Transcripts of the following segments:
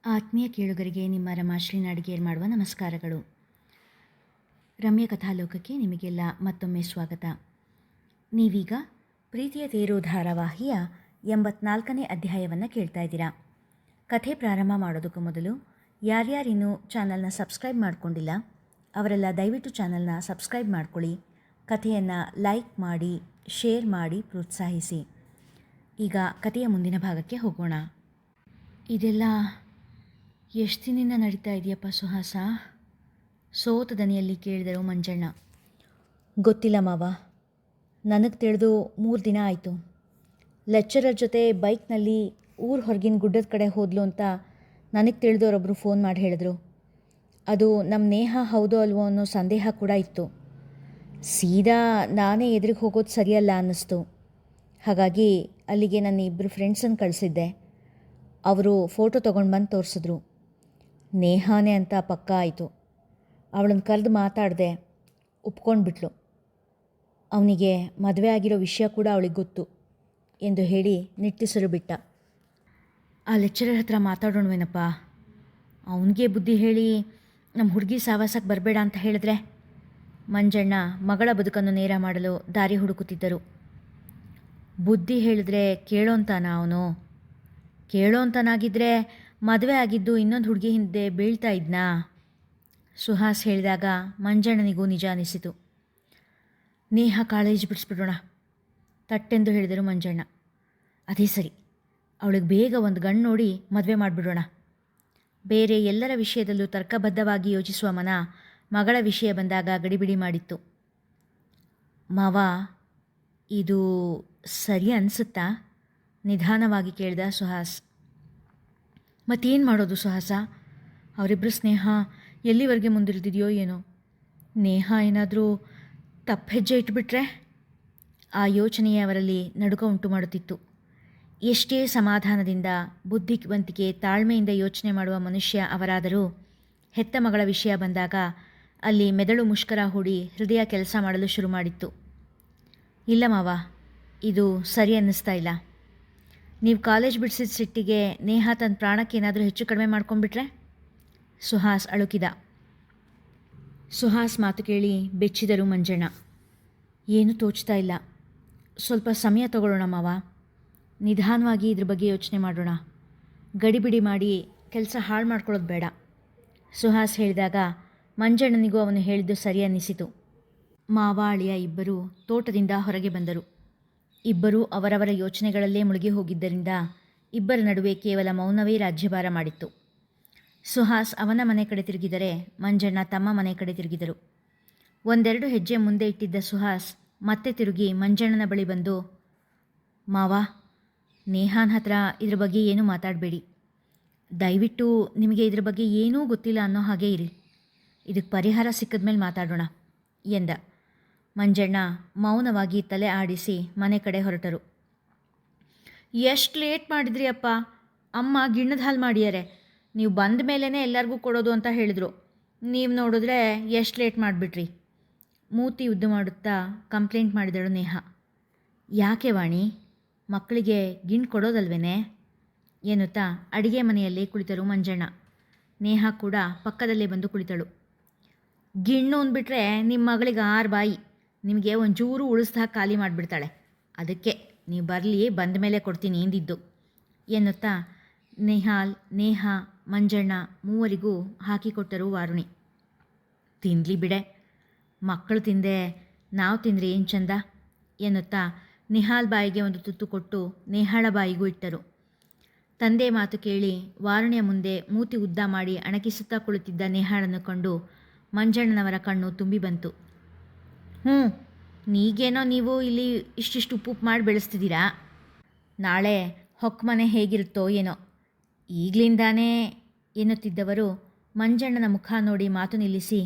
ಆತ್ಮೀಯ ಕೇಳುಗರಿಗೆ ನಿಮ್ಮ ರಮಾಶ್ರೀ ನಾಡಿಗೇರ್ ಮಾಡುವ ನಮಸ್ಕಾರಗಳು. ರಮ್ಯ ಕಥಾಲೋಕಕ್ಕೆ ನಿಮಗೆಲ್ಲ ಮತ್ತೊಮ್ಮೆ ಸ್ವಾಗತ. ನೀವೀಗ ಪ್ರೀತಿಯ ತೇರು ಧಾರಾವಾಹಿಯ 84ನೇ ಅಧ್ಯಾಯವನ್ನು ಕೇಳ್ತಾ ಇದ್ದೀರಾ. ಕಥೆ ಪ್ರಾರಂಭ ಮಾಡೋದಕ್ಕೂ ಮೊದಲು ಯಾರ್ಯಾರಿನ್ನೂ ಚಾನಲ್ನ ಸಬ್ಸ್ಕ್ರೈಬ್ ಮಾಡಿಕೊಂಡಿಲ್ಲ ಅವರೆಲ್ಲ ದಯವಿಟ್ಟು ಚಾನಲ್ನ ಸಬ್ಸ್ಕ್ರೈಬ್ ಮಾಡ್ಕೊಳ್ಳಿ, ಕಥೆಯನ್ನು ಲೈಕ್ ಮಾಡಿ, ಶೇರ್ ಮಾಡಿ ಪ್ರೋತ್ಸಾಹಿಸಿ. ಈಗ ಕಥೆಯ ಮುಂದಿನ ಭಾಗಕ್ಕೆ ಹೋಗೋಣ. ಇದೆಲ್ಲ ಎಷ್ಟು ದಿನದಿಂದ ನಡೀತಾ ಇದೆಯಪ್ಪ ಸುಹಾಸ? ಸೋತ ದನಿಯಲ್ಲಿ ಕೇಳಿದರು ಮಂಜಣ್ಣ. ಗೊತ್ತಿಲ್ಲ ಮಾವ, ನನಗೆ ತಿಳಿದು 3 ದಿನ ಆಯಿತು. ಲೆಕ್ಚರರ್ ಜೊತೆ ಬೈಕ್ನಲ್ಲಿ ಊರು ಹೊರಗಿನ ಗುಡ್ಡದ ಕಡೆ ಹೋದ್ಲು ಅಂತ ನನಗೆ ತಿಳಿದವರೊಬ್ಬರು ಫೋನ್ ಮಾಡಿ ಹೇಳಿದ್ರು. ಅದು ನಮ್ಮ ನೇಹ ಹೌದೋ ಅಲ್ವೋ ಅನ್ನೋ ಸಂದೇಹ ಕೂಡ ಇತ್ತು. ಸೀದಾ ನಾನೇ ಎದುರಿಗೆ ಹೋಗೋದು ಸರಿಯಲ್ಲ ಅನ್ನಿಸ್ತು. ಹಾಗಾಗಿ ಅಲ್ಲಿಗೆ ನನ್ನ 2 ಫ್ರೆಂಡ್ಸನ್ನು ಕಳಿಸಿದ್ದೆ. ಅವರು ಫೋಟೋ ತೊಗೊಂಡು ಬಂದು ತೋರಿಸಿದ್ರು. ನೇಹಾನೇ ಅಂತ ಪಕ್ಕ ಆಯಿತು. ಅವಳನ್ನು ಕರೆದು ಮಾತಾಡಿದೆ, ಒಪ್ಕೊಂಡ್ಬಿಟ್ಲು. ಅವನಿಗೆ ಮದುವೆ ಆಗಿರೋ ವಿಷಯ ಕೂಡ ಅವಳಿಗೆ ಗೊತ್ತು ಎಂದು ಹೇಳಿ ನಿಟ್ಟುಸಿರು ಬಿಟ್ಟ. ಆ ಲೆಕ್ಚರರ್ ಹತ್ರ ಮಾತಾಡೋಣವೇನಪ್ಪ? ಅವನಿಗೆ ಬುದ್ಧಿ ಹೇಳಿ ನಮ್ಮ ಹುಡುಗಿ ಸಾವಾಸಕ್ಕೆ ಬರಬೇಡ ಅಂತ ಹೇಳಿದ್ರೆ. ಮಂಜಣ್ಣ ಮಗಳ ಬದುಕನ್ನು ನೇರ ಮಾಡಲು ದಾರಿ ಹುಡುಕುತ್ತಿದ್ದರು. ಬುದ್ಧಿ ಹೇಳಿದ್ರೆ ಕೇಳೋಂತಾನ ಅವನು? ಕೇಳೋಂತನಾಗಿದ್ದರೆ ಮದುವೆ ಆಗಿದ್ದು ಇನ್ನೊಂದು ಹುಡುಗಿ ಹಿಂದೆ ಬೀಳ್ತಾ ಇದ್ನಾ? ಸುಹಾಸ್ ಹೇಳಿದಾಗ ಮಂಜಣ್ಣನಿಗೂ ನಿಜ ಅನಿಸಿತು. ನೇಹ ಕಾಳೇಜ್ ಬಿಡಿಸ್ಬಿಡೋಣ ತಟ್ಟೆಂದು ಹೇಳಿದರು ಮಂಜಣ್ಣ. ಅದೇ ಸರಿ, ಅವಳಿಗೆ ಬೇಗ ಒಂದು ಗಂಡು ನೋಡಿ ಮದುವೆ ಮಾಡಿಬಿಡೋಣ. ಬೇರೆ ಎಲ್ಲರ ವಿಷಯದಲ್ಲೂ ತರ್ಕಬದ್ಧವಾಗಿ ಯೋಚಿಸುವ ಮನ ಮಗಳ ವಿಷಯ ಬಂದಾಗ ಗಡಿಬಿಡಿ ಮಾಡಿತ್ತು. ಮಾವ, ಇದು ಸರಿ ಅನಿಸುತ್ತಾ? ನಿಧಾನವಾಗಿ ಕೇಳಿದ ಸುಹಾಸ್. ಮತ್ತೇನು ಮಾಡೋದು ಸುಹಾಸ? ಅವರಿಬ್ಬರು ಸ್ನೇಹ ಎಲ್ಲಿವರೆಗೆ ಮುಂದಿರಿದಿದೆಯೋ ಏನೋ. ನೇಹ ಏನಾದರೂ ತಪ್ಪು ಹೆಜ್ಜೆ ಇಟ್ಬಿಟ್ರೆ? ಆ ಯೋಚನೆಯೇ ಅವರಲ್ಲಿ ನಡುಕ ಉಂಟು ಮಾಡುತ್ತಿತ್ತು. ಎಷ್ಟೇ ಸಮಾಧಾನದಿಂದ ಬುದ್ಧಿವಂತಿಕೆ ತಾಳ್ಮೆಯಿಂದ ಯೋಚನೆ ಮಾಡುವ ಮನುಷ್ಯ ಅವರಾದರೂ ಹೆತ್ತ ಮಗಳ ವಿಷಯ ಬಂದಾಗ ಅಲ್ಲಿ ಮೆದುಳು ಮುಷ್ಕರ ಹೂಡಿ ಹೃದಯ ಕೆಲಸ ಮಾಡಲು ಶುರು ಮಾಡಿತ್ತು. ಇಲ್ಲ ಮಾವ, ಇದು ಸರಿ ಅನ್ನಿಸ್ತಾ ಇಲ್ಲ. ನೀವು ಕಾಲೇಜ್ ಬಿಡಿಸಿದ ಸಿಟ್ಟಿಗೆ ನೇಹ ತನ್ನ ಪ್ರಾಣಕ್ಕೆ ಏನಾದರೂ ಹೆಚ್ಚು ಕಡಿಮೆ ಮಾಡ್ಕೊಂಡ್ಬಿಟ್ರೆ? ಸುಹಾಸ್ ಅಳುಕಿದ. ಸುಹಾಸ್ ಮಾತು ಕೇಳಿ ಬೆಚ್ಚಿದರು ಮಂಜಣ್ಣ. ಏನೂ ತೋಚ್ತಾ ಇಲ್ಲ. ಸ್ವಲ್ಪ ಸಮಯ ತಗೊಳ್ಳೋಣ ಮಾವ. ನಿಧಾನವಾಗಿ ಇದ್ರ ಬಗ್ಗೆ ಯೋಚನೆ ಮಾಡೋಣ. ಗಡಿಬಿಡಿ ಮಾಡಿ ಕೆಲಸ ಹಾಳು ಮಾಡ್ಕೊಳ್ಳೋದು ಬೇಡ. ಸುಹಾಸ್ ಹೇಳಿದಾಗ ಮಂಜಣ್ಣನಿಗೂ ಅವನು ಹೇಳಿದ್ದು ಸರಿ ಅನ್ನಿಸಿತು. ಮಾವ ಅಳಿಯ ಇಬ್ಬರೂ ತೋಟದಿಂದ ಹೊರಗೆ ಬಂದರು. ಇಬ್ಬರೂ ಅವರವರ ಯೋಚನೆಗಳಲ್ಲೇ ಮುಳುಗಿ ಹೋಗಿದ್ದರಿಂದ ಇಬ್ಬರ ನಡುವೆ ಕೇವಲ ಮೌನವೇ ರಾಜ್ಯಭಾರ ಮಾಡಿತ್ತು. ಸುಹಾಸ್ ಅವನ ಮನೆ ಕಡೆ ತಿರುಗಿದರೆ ಮಂಜಣ್ಣ ತಮ್ಮ ಮನೆ ಕಡೆ ತಿರುಗಿದರು. 1-2 ಹೆಜ್ಜೆ ಮುಂದೆ ಇಟ್ಟಿದ್ದ ಸುಹಾಸ್ ಮತ್ತೆ ತಿರುಗಿ ಮಂಜಣ್ಣನ ಬಳಿ ಬಂದು, ಮಾವ, ನೇಹಾನ್ ಹತ್ರ ಇದ್ರ ಬಗ್ಗೆ ಏನೂ ಮಾತಾಡಬೇಡಿ. ದಯವಿಟ್ಟು ನಿಮಗೆ ಇದ್ರ ಬಗ್ಗೆ ಏನೂ ಗೊತ್ತಿಲ್ಲ ಅನ್ನೋ ಹಾಗೆ ಇರಿ. ಇದಕ್ಕೆ ಪರಿಹಾರ ಸಿಕ್ಕಿದ ಮೇಲೆ ಮಾತಾಡೋಣ ಎಂದ. ಮಂಜಣ್ಣ ಮೌನವಾಗಿ ತಲೆ ಆಡಿಸಿ ಮನೆ ಕಡೆ ಹೊರಟರು. ಎಷ್ಟು ಲೇಟ್ ಮಾಡಿದ್ರಿ ಅಪ್ಪ? ಅಮ್ಮ ಗಿಣ್ಣದ ಹಾಲು ಮಾಡಿಯಾರೆ. ನೀವು ಬಂದ ಮೇಲೇ ಎಲ್ಲರಿಗೂ ಕೊಡೋದು ಅಂತ ಹೇಳಿದ್ರು. ನೀವು ನೋಡಿದ್ರೆ ಎಷ್ಟು ಲೇಟ್ ಮಾಡಿಬಿಟ್ರಿ. ಮೂತಿ ಉದ್ದು ಮಾಡುತ್ತಾ ಕಂಪ್ಲೇಂಟ್ ಮಾಡಿದಳು ನೇಹ. ಯಾಕೆ ವಾಣಿ, ಮಕ್ಕಳಿಗೆ ಗಿಣ್ಣು ಕೊಡೋದಲ್ವೇನೆ ಎನ್ನುತ್ತಾ ಅಡಿಗೆ ಮನೆಯಲ್ಲಿ ಕುಳಿತರು ಮಂಜಣ್ಣ. ನೇಹ ಕೂಡ ಪಕ್ಕದಲ್ಲೇ ಬಂದು ಕುಳಿತಳು. ಗಿಣ್ಣು ಅಂದ್ಬಿಟ್ರೆ ನಿಮ್ಮ ಮಗಳಿಗೆ 6 ಬಾಯಿ. ನಿಮಗೆ ಒಂಚೂರು ಉಳಿಸ್ದ ಖಾಲಿ ಮಾಡಿಬಿಡ್ತಾಳೆ. ಅದಕ್ಕೆ ನೀವು ಬರಲಿ, ಬಂದ ಮೇಲೆ ಕೊಡ್ತೀನಿ ಎಂದಿದ್ದು ಎನ್ನುತ್ತಾ ನೇಹ, ಮಂಜಣ್ಣ ಮೂವರಿಗೂ ಹಾಕಿಕೊಟ್ಟರು ವಾರುಣಿ. ತಿನ್ನಲಿ ಬಿಡೆ, ಮಕ್ಕಳು ತಿಂದೆ ನಾವು ತಿಂದರೆ ಏನು ಚಂದ ಎನ್ನುತ್ತಾ ನಿಹಾಲ್ ಬಾಯಿಗೆ ಒಂದು ತುತ್ತು ಕೊಟ್ಟು ನೇಹಾಳ ಬಾಯಿಗೂ ಇಟ್ಟರು. ತಂದೆ ಮಾತು ಕೇಳಿ ವಾರುಣಿಯ ಮುಂದೆ ಮೂತಿ ಉದ್ದ ಮಾಡಿ ಅಣಕಿಸುತ್ತಾ ಕುಳಿತಿದ್ದ ನೇಹಾಳನ್ನು ಕಂಡು ಮಂಜಣ್ಣನವರ ಕಣ್ಣು ತುಂಬಿ ಬಂತು. ನೀಗೇನೋ ನೀವು ಇಲ್ಲಿ ಇಷ್ಟಿಷ್ಟು ಉಪ್ಪು ಮಾಡಿ ಬೆಳೆಸ್ತಿದ್ದೀರಾ. ನಾಳೆ ಹೊಕ್ಕಮನೆ ಹೇಗಿರುತ್ತೋ ಏನೋ. ಈಗಲಿಂದಾನೇ ಎನ್ನುತ್ತಿದ್ದವರು ಮಂಜಣ್ಣನ ಮುಖ ನೋಡಿ ಮಾತು ನಿಲ್ಲಿಸಿ,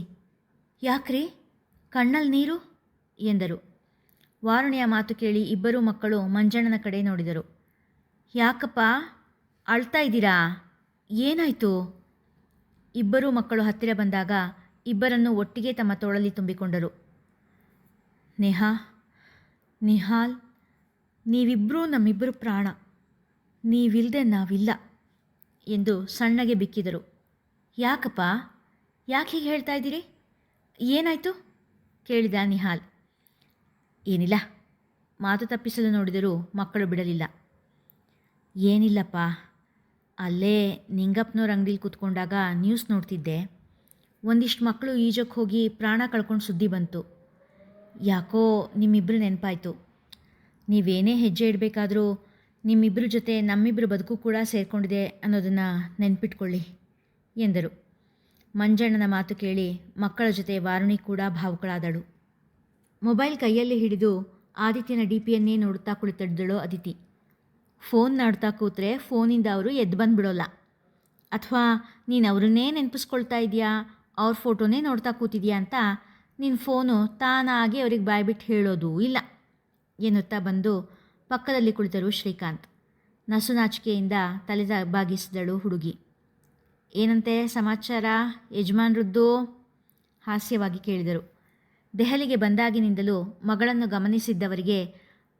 ಯಾಕ್ರಿ ಕಣ್ಣಲ್ಲಿ ನೀರು ಎಂದರು. ವಾರುಣಿಯ ಮಾತು ಕೇಳಿ ಇಬ್ಬರೂ ಮಕ್ಕಳು ಮಂಜಣ್ಣನ ಕಡೆ ನೋಡಿದರು. ಯಾಕಪ್ಪ ಅಳ್ತಾ ಇದ್ದೀರಾ? ಏನಾಯಿತು? ಇಬ್ಬರೂ ಮಕ್ಕಳು ಹತ್ತಿರ ಬಂದಾಗ ಇಬ್ಬರನ್ನು ಒಟ್ಟಿಗೆ ತಮ್ಮ ತೋಳಲ್ಲಿ ತುಂಬಿಕೊಂಡರು. ನಿಹಾಲ್, ನೀವಿಬ್ಬರೂ ನಮ್ಮಿಬ್ಬರು ಪ್ರಾಣ. ನೀವಿಲ್ಲದೆ ನಾವಿಲ್ಲ ಎಂದು ಸಣ್ಣಗೆ ಬಿಕ್ಕಿದರು. ಯಾಕಪ್ಪ, ಯಾಕೆ ಹೀಗೆ ಹೇಳ್ತಾ ಇದ್ದೀರಿ? ಏನಾಯಿತು ಕೇಳಿದ ನಿಹಾಲ್. ಏನಿಲ್ಲ, ಮಾತು ತಪ್ಪಿಸಲು ನೋಡಿದರೂ ಮಕ್ಕಳು ಬಿಡಲಿಲ್ಲ. ಏನಿಲ್ಲಪ್ಪ, ಅಲ್ಲೇ ನಿಂಗಪ್ಪನವ್ರ ಅಂಗಡಿಲಿ ಕೂತ್ಕೊಂಡಾಗ ನ್ಯೂಸ್ ನೋಡ್ತಿದ್ದೆ. ಒಂದಿಷ್ಟು ಮಕ್ಕಳು ಈಜಕ್ಕೆ ಹೋಗಿ ಪ್ರಾಣ ಕಳ್ಕೊಂಡು ಸುದ್ದಿ ಬಂತು. ಯಾಕೋ ನಿಮ್ಮಿಬ್ಬರು ನೆನಪಾಯಿತು. ನೀವೇನೇ ಹೆಜ್ಜೆ ಇಡಬೇಕಾದ್ರೂ ನಿಮ್ಮಿಬ್ಬರ ಜೊತೆ ನಮ್ಮಿಬ್ಬರ ಬದುಕು ಕೂಡ ಸೇರಿಕೊಂಡಿದೆ ಅನ್ನೋದನ್ನು ನೆನ್ಪಿಟ್ಕೊಳ್ಳಿ ಎಂದರು. ಮಂಜಣ್ಣನ ಮಾತು ಕೇಳಿ ಮಕ್ಕಳ ಜೊತೆ ವಾರುಣಿ ಕೂಡ ಭಾವುಕಳಾದಳು. ಮೊಬೈಲ್ ಕೈಯಲ್ಲಿ ಹಿಡಿದು ಆದಿತ್ಯನ DPಯನ್ನೇ ನೋಡುತ್ತಾ ಕುಳಿತಿದ್ದಳು ಅದಿತಿ. ಫೋನ್ ನಾಡ್ತಾ ಕೂತ್ರೆ ಫೋನಿಂದ ಅವರು ಎದ್ದು ಬಂದುಬಿಡೋಲ್ಲ. ಅಥವಾ ನೀನು ಅವರನ್ನೇ ನೆನಪಿಸ್ಕೊಳ್ತಾ ಇದೆಯಾ, ಅವ್ರ ಫೋಟೋನೇ ನೋಡ್ತಾ ಕೂತಿದ್ಯಾ ಅಂತ ನಿನ್ನ ಫೋನು ತಾನಾಗಿ ಅವ್ರಿಗೆ ಬಾಯ್ಬಿಟ್ಟು ಹೇಳೋದೂ ಇಲ್ಲ ಎನ್ನುತ್ತಾ ಬಂದು ಪಕ್ಕದಲ್ಲಿ ಕುಳಿತರು ಶ್ರೀಕಾಂತ್. ನಸುನಾಚಿಕೆಯಿಂದ ತಲೆ ಬಾಗಿಸಿದಳು ಹುಡುಗಿ. ಏನಂತೆ ಸಮಾಚಾರ ಯಜಮಾನ್ರದ್ದು ಹಾಸ್ಯವಾಗಿ ಕೇಳಿದರು. ದೆಹಲಿಗೆ ಬಂದಾಗಿನಿಂದಲೂ ಮಗಳನ್ನು ಗಮನಿಸಿದ್ದವರಿಗೆ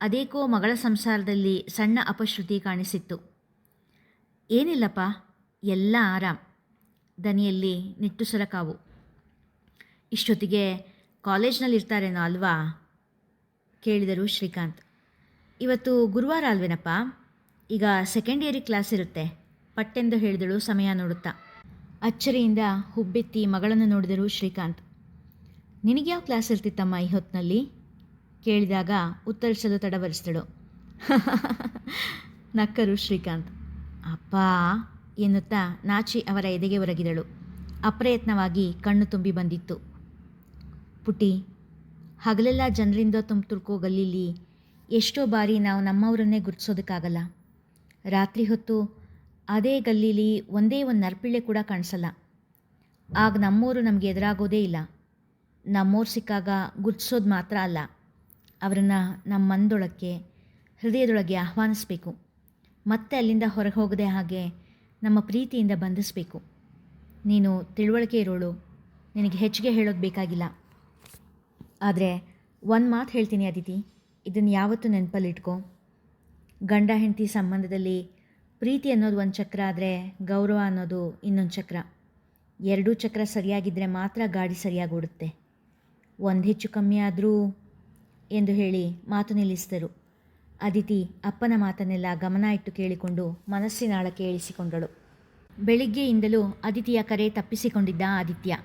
ಅದೇಕೋ ಮಗಳ ಸಂಸಾರದಲ್ಲಿ ಸಣ್ಣ ಅಪಶ್ರುತಿ ಕಾಣಿಸಿತ್ತು. ಏನಿಲ್ಲಪ್ಪ, ಎಲ್ಲ ಆರಾಮ್. ದನಿಯಲ್ಲಿ ನಿಟ್ಟುಸರ ಕಾವು. ಇಷ್ಟೊತ್ತಿಗೆ ಕಾಲೇಜ್ನಲ್ಲಿರ್ತಾರೇನೋ ಅಲ್ವಾ ಕೇಳಿದರು ಶ್ರೀಕಾಂತ್. ಇವತ್ತು ಗುರುವಾರ ಅಲ್ವೇನಪ್ಪ, ಈಗ ಸೆಕೆಂಡ್ ಇಯರಿಗೆ ಕ್ಲಾಸ್ ಇರುತ್ತೆ ಪಟ್ಟೆಂದು ಹೇಳಿದಳು ಸಮಯ ನೋಡುತ್ತಾ. ಅಚ್ಚರಿಯಿಂದ ಹುಬ್ಬೆತ್ತಿ ಮಗಳನ್ನು ನೋಡಿದರು ಶ್ರೀಕಾಂತ್. ನಿನಗ್ಯಾವ ಕ್ಲಾಸ್ ಇರ್ತಿತ್ತಮ್ಮ ಈ ಹೊತ್ತಿನಲ್ಲಿ ಕೇಳಿದಾಗ ಉತ್ತರಿಸಲು ತಡವರಿಸಿದಳು. ನಕ್ಕರು ಶ್ರೀಕಾಂತ್. ಅಪ್ಪ ಎನ್ನುತ್ತಾ ನಾಚಿ ಅವರ ಎದೆಗೆ ಒರಗಿದಳು. ಅಪ್ರಯತ್ನವಾಗಿ ಕಣ್ಣು ತುಂಬಿ ಬಂದಿತ್ತು. ಪುಟಿ, ಹಗಲೆಲ್ಲ ಜನರಿಂದ ತುರ್ಕೋ ಗಲ್ಲೀಲಿ ಎಷ್ಟೋ ಬಾರಿ ನಾವು ನಮ್ಮವರನ್ನೇ ಗುರುತಿಸೋದಕ್ಕಾಗಲ್ಲ. ರಾತ್ರಿ ಹೊತ್ತು ಅದೇ ಗಲ್ಲೀಲಿ ಒಂದೇ ಒಂದು ನರ್ಪಿಳ್ಳೆ ಕೂಡ ಕಾಣಿಸಲ್ಲ. ಆಗ ನಮ್ಮೋರು ನಮಗೆ ಎದುರಾಗೋದೇ ಇಲ್ಲ. ನಮ್ಮೋರು ಸಿಕ್ಕಾಗ ಗುರುತಿಸೋದು ಮಾತ್ರ ಅಲ್ಲ, ಅವರನ್ನು ನಮ್ಮ ಮನದೊಳಕ್ಕೆ ಹೃದಯದೊಳಗೆ ಆಹ್ವಾನಿಸಬೇಕು. ಮತ್ತೆ ಅಲ್ಲಿಂದ ಹೊರಗೆ ಹೋಗದೆ ಹಾಗೆ ನಮ್ಮ ಪ್ರೀತಿಯಿಂದ ಬಂಧಿಸಬೇಕು. ನೀನು ತಿಳುವಳಿಕೆ ಇರೋಳು, ನಿನಗೆ ಹೆಚ್ಚಿಗೆ ಹೇಳೋದು ಬೇಕಾಗಿಲ್ಲ. ಆದರೆ ಒಂದು ಮಾತು ಹೇಳ್ತೀನಿ ಅದಿತಿ, ಇದನ್ನು ಯಾವತ್ತೂ ನೆನಪಲ್ಲಿಟ್ಕೋ. ಗಂಡ ಹೆಂಡತಿ ಸಂಬಂಧದಲ್ಲಿ ಪ್ರೀತಿ ಅನ್ನೋದು ಒಂದು ಚಕ್ರ ಆದರೆ ಗೌರವ ಅನ್ನೋದು ಇನ್ನೊಂದು ಚಕ್ರ. ಎರಡೂ ಚಕ್ರ ಸರಿಯಾಗಿದ್ದರೆ ಮಾತ್ರ ಗಾಡಿ ಸರಿಯಾಗಿ ಓಡುತ್ತೆ. ಒಂದು ಹೆಚ್ಚು ಕಮ್ಮಿ ಆದರೂ ಎಂದು ಹೇಳಿ ಮಾತು ನಿಲ್ಲಿಸಿದರು. ಅದಿತಿ ಅಪ್ಪನ ಮಾತನ್ನೆಲ್ಲ ಗಮನ ಇಟ್ಟು ಕೇಳಿಕೊಂಡು ಮನಸ್ಸಿನಾಳಕ್ಕೆ ಇಳಿಸಿಕೊಂಡಳು. ಬೆಳಿಗ್ಗೆಯಿಂದಲೂ ಅದಿತಿಯ ಕರೆ ತಪ್ಪಿಸಿಕೊಂಡಿದ್ದ ಆದಿತ್ಯ.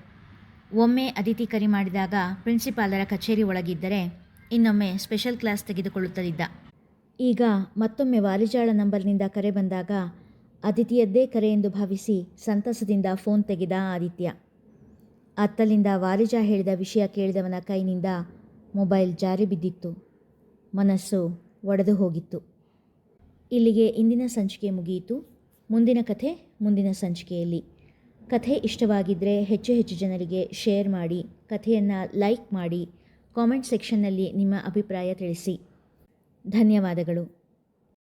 ಒಮ್ಮೆ ಅದಿತಿ ಕರೆ ಮಾಡಿದಾಗ ಪ್ರಿನ್ಸಿಪಾಲರ ಕಚೇರಿ ಒಳಗಿದ್ದರೆ ಇನ್ನೊಮ್ಮೆ ಸ್ಪೆಷಲ್ ಕ್ಲಾಸ್ ತೆಗೆದುಕೊಳ್ಳುತ್ತಲಿದ್ದ. ಈಗ ಮತ್ತೊಮ್ಮೆ ವಾರಿಜಾಳ ನಂಬರ್ನಿಂದ ಕರೆ ಬಂದಾಗ ಅದಿತಿಯದ್ದೇ ಕರೆ ಎಂದು ಭಾವಿಸಿ ಸಂತಸದಿಂದ ಫೋನ್ ತೆಗೆದ ಆದಿತ್ಯ. ಅತ್ತಲಿಂದ ವಾರಿಜಾ ಹೇಳಿದ ವಿಷಯ ಕೇಳಿದವನ ಕೈನಿಂದ ಮೊಬೈಲ್ ಜಾರಿ ಬಿದ್ದಿತ್ತು. ಮನಸ್ಸು ಒಡೆದು ಹೋಗಿತ್ತು. ಇಲ್ಲಿಗೆ ಇಂದಿನ ಸಂಚಿಕೆ ಮುಗಿಯಿತು. ಮುಂದಿನ ಕಥೆ ಮುಂದಿನ ಸಂಚಿಕೆಯಲ್ಲಿ. ಕಥೆ ಇಷ್ಟವಾಗಿದ್ದರೆ ಹೆಚ್ಚು ಹೆಚ್ಚು ಜನರಿಗೆ ಶೇರ್ ಮಾಡಿ, ಕಥೆಯನ್ನು ಲೈಕ್ ಮಾಡಿ, ಕಾಮೆಂಟ್ ಸೆಕ್ಷನ್ನಲ್ಲಿ ನಿಮ್ಮ ಅಭಿಪ್ರಾಯ ತಿಳಿಸಿ. ಧನ್ಯವಾದಗಳು.